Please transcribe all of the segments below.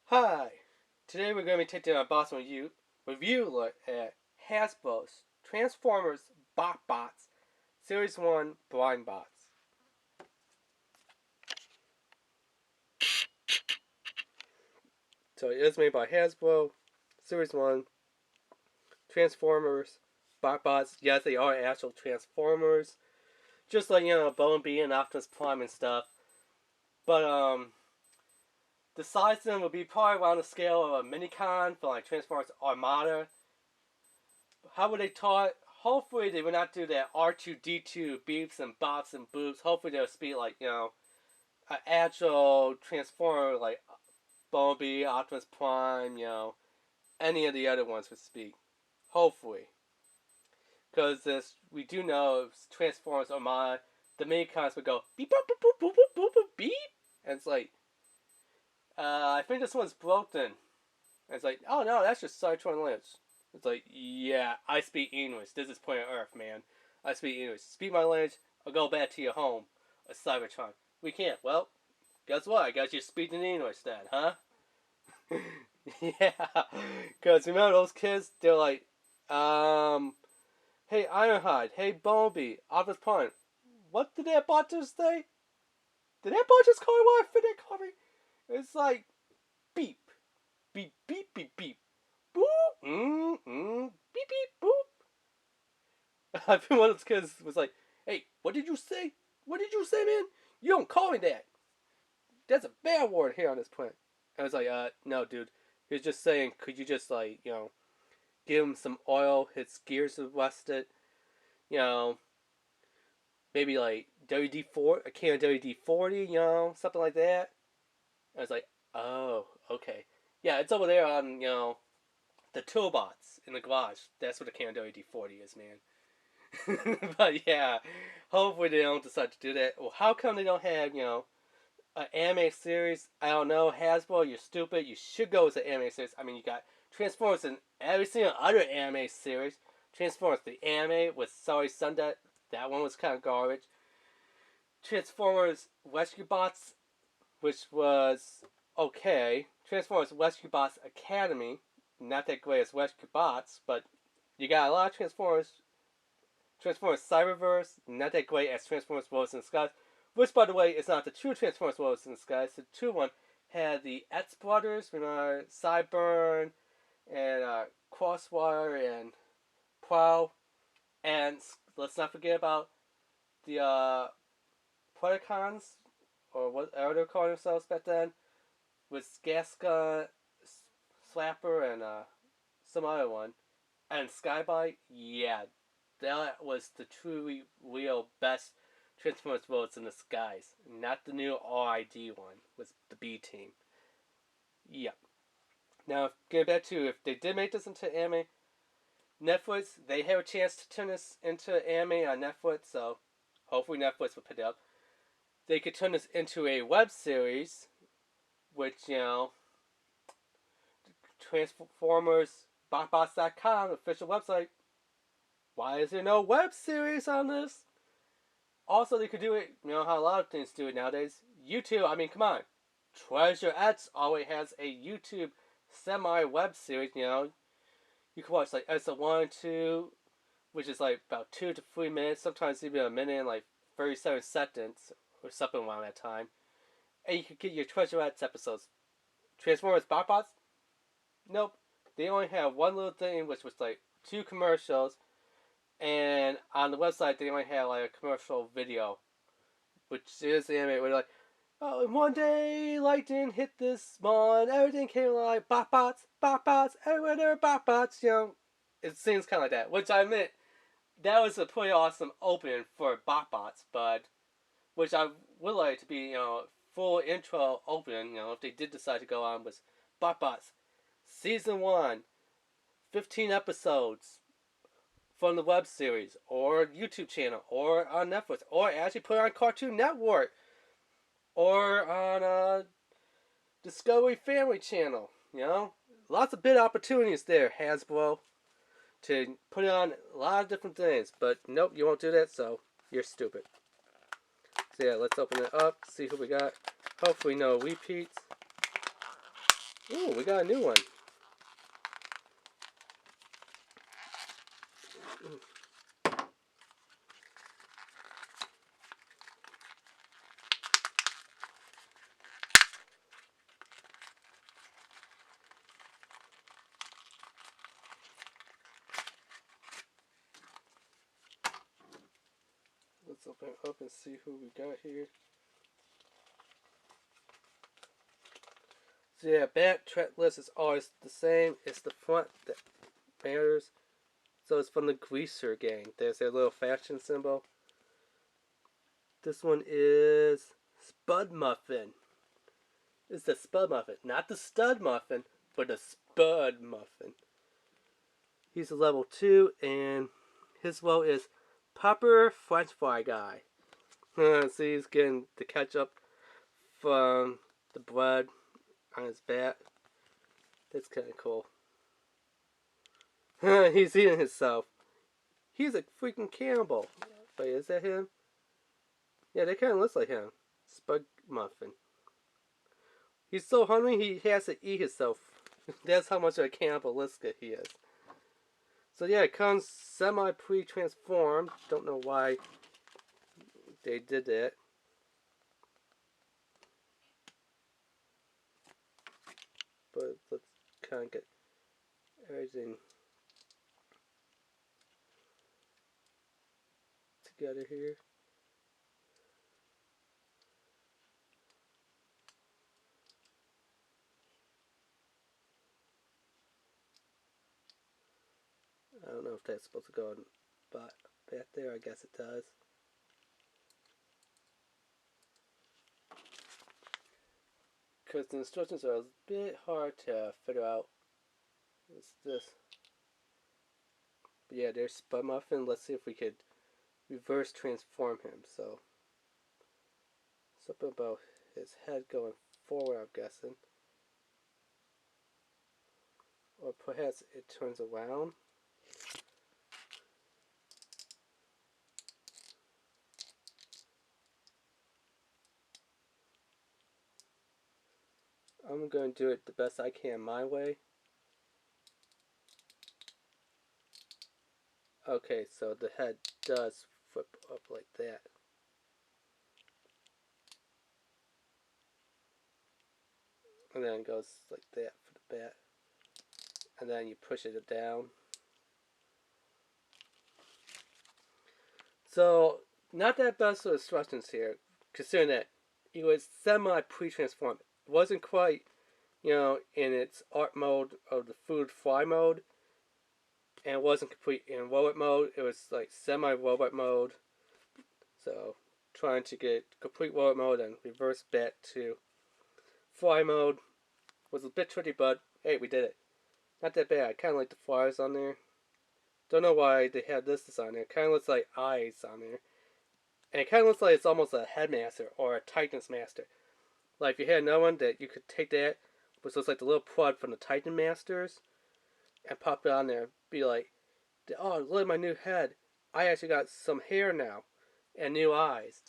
Hi! Today we're going to be taking a review look at Hasbro's Transformers BOTBOTS Series 1 Blind Bots. So it is made by Hasbro, Series 1, Transformers, BOTBOTS. Yes, they are actual Transformers. Just like, Bumblebee and Optimus Prime and stuff. But, the size of them will be probably around the scale of a Minicon for like Transformers Armada. How would they taught? Hopefully they would not do that R2D2 beeps and bops and boops. Hopefully they'll speak like, an actual Transformer like Bumblebee, Optimus Prime, any of the other ones would speak. Hopefully. Because this we do know Transformers Armada, the Minicons would go beep boop boop boop boop boop boop boop beep, and it's like I think this one's broken. And it's like, oh no, that's just Cytron Lynch. It's like, yeah, I speak English. This is Planet Earth, man. I speak English. Speak my language, or go back to your home, a Cybertron. We can't. Well, guess what? I guess you're speaking English then, huh? Yeah. Because remember those kids? They're like, hey Ironhide, hey Bumblebee, Optimus Prime. What did that bot just say? Did that bot just call me what I fit that call me? It's like, beep, beep, beep, beep, beep. Boop, beep, beep, boop. I think one of those kids was like, hey, what did you say? What did you say, man? You don't call me that. That's a bad word here on this planet. I was like, no, dude. He was just saying, could you just, like, give him some oil, his gears are rusted, you know, maybe, like, WD-4, a can of WD-40, something like that. I was like, oh, okay. Yeah, it's over there on, the toolbox in the garage. That's what a can of WD-40 is, man. But yeah, hopefully they don't decide to do that. Well, how come they don't have, an anime series? I don't know. Hasbro, you're stupid. You should go with the anime series. I mean, you got Transformers in every single other anime series. Transformers the anime with Sorry Sunday. That one was kind of garbage. Transformers Rescue Bots, which was okay. Transformers Rescue Bots Academy, not that great as Rescue Bots, but you got a lot of Transformers. Transformers Cyberverse, not that great as Transformers Worlds in the Skies, which, by the way, is not the true Transformers Worlds in the Skies. The true one had the Etz brothers, Cyburn, and Crosswire, and Prowl, and let's not forget about the Predacons, or whatever they're calling themselves back then, with Gaska, Slapper, and some other one. And Skybite, yeah, that was the truly real best Transformers Worlds in the Skies. Not the new RID one, was the B team. Yep. Now, getting back to if they did make this into anime, Netflix, they have a chance to turn this into anime on Netflix, so hopefully Netflix will pick it up. They could turn this into a web series, which, Transformers BotBots.com, official website. Why is there no web series on this? Also, they could do it, how a lot of things do it nowadays. YouTube, I mean, come on. Treasure X always has a YouTube semi-web series, You can watch, like, episode 1 and 2, which is, like, about 2 to 3 minutes, sometimes even a minute and, like, 37 seconds, or something around that time. And you can get your Treasure X episodes. Transformers BotBots? Nope. They only have one little thing, which was, like, 2 commercials, and on the website they only have like a commercial video, which is the anime where they're like, oh, and one day lightning hit this mall and everything came alive, BotBots, BotBots, everywhere there are BotBots, It seems kind of like that, which I admit, that was a pretty awesome opening for BotBots, but, which I would like to be, full intro opening, if they did decide to go on, was BotBots, Season 1, 15 episodes, from the web series or YouTube channel or on Netflix or actually put it on Cartoon Network or on Discovery Family Channel. Lots of big opportunities there, Hasbro, to put it on a lot of different things. But nope, you won't do that, so you're stupid. So yeah, let's open it up, see who we got. Hopefully no repeats. Ooh, we got a new one. Let's open it up and see who we got here. So yeah, back track list is always the same. It's the front that matters. So it's from the Greaser gang. There's their little fashion symbol. This one is Spud Muffin. It's the Spud Muffin. Not the Stud Muffin, but the Spud Muffin. He's a level 2, and his role is Popper French Fry Guy. See, he's getting the ketchup from the bread on his back. That's kind of cool. He's eating himself. He's a freaking cannibal. Wait, is that him? Yeah, that kind of looks like him. Spud Muffin. He's so hungry he has to eat himself. That's how much of a cannibalistic he is. So yeah, it comes semi-pre-transformed. Don't know why they did that. But let's kind of get everything together here. I don't know if that's supposed to go in back there. I guess it does. Because the instructions are a bit hard to figure out. What's this? But yeah, there's Spud Muffin. Let's see if we could reverse transform him. So something about his head going forward, I'm guessing. Or perhaps it turns around. I'm going to do it the best I can my way. Okay, so the head does flip up like that. And then it goes like that for the bat. And then you push it down. So, not that best of instructions here, considering that it was semi-pre-transformed. It wasn't quite, in its art mode of the food fry mode. And it wasn't complete in robot mode. It was like semi-robot mode. So, trying to get complete robot mode and reverse back to fly mode was a bit tricky, but hey, we did it. Not that bad. I kind of like the flyers on there. Don't know why they had this on there. It kind of looks like eyes on there. And it kind of looks like it's almost a headmaster or a Titan's master. Like if you had another one that you could take that, which looks like the little plug from the Titan Masters, and pop it on there. Be like, oh, look at my new head. I actually got some hair now. And new eyes.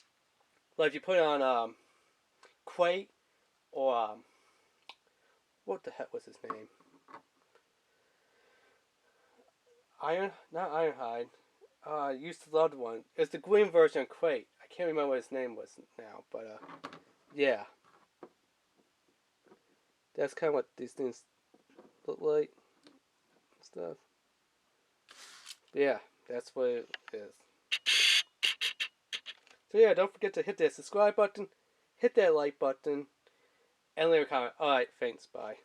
Like if you put it on Quake or what the heck was his name? Not Ironhide. I used to love the one. It's the green version of Quake. I can't remember what his name was now, but yeah. That's kind of what these things look like. Stuff. But yeah, that's what it is. So yeah, don't forget to hit that subscribe button, hit that like button, and leave a comment. Alright, thanks, bye.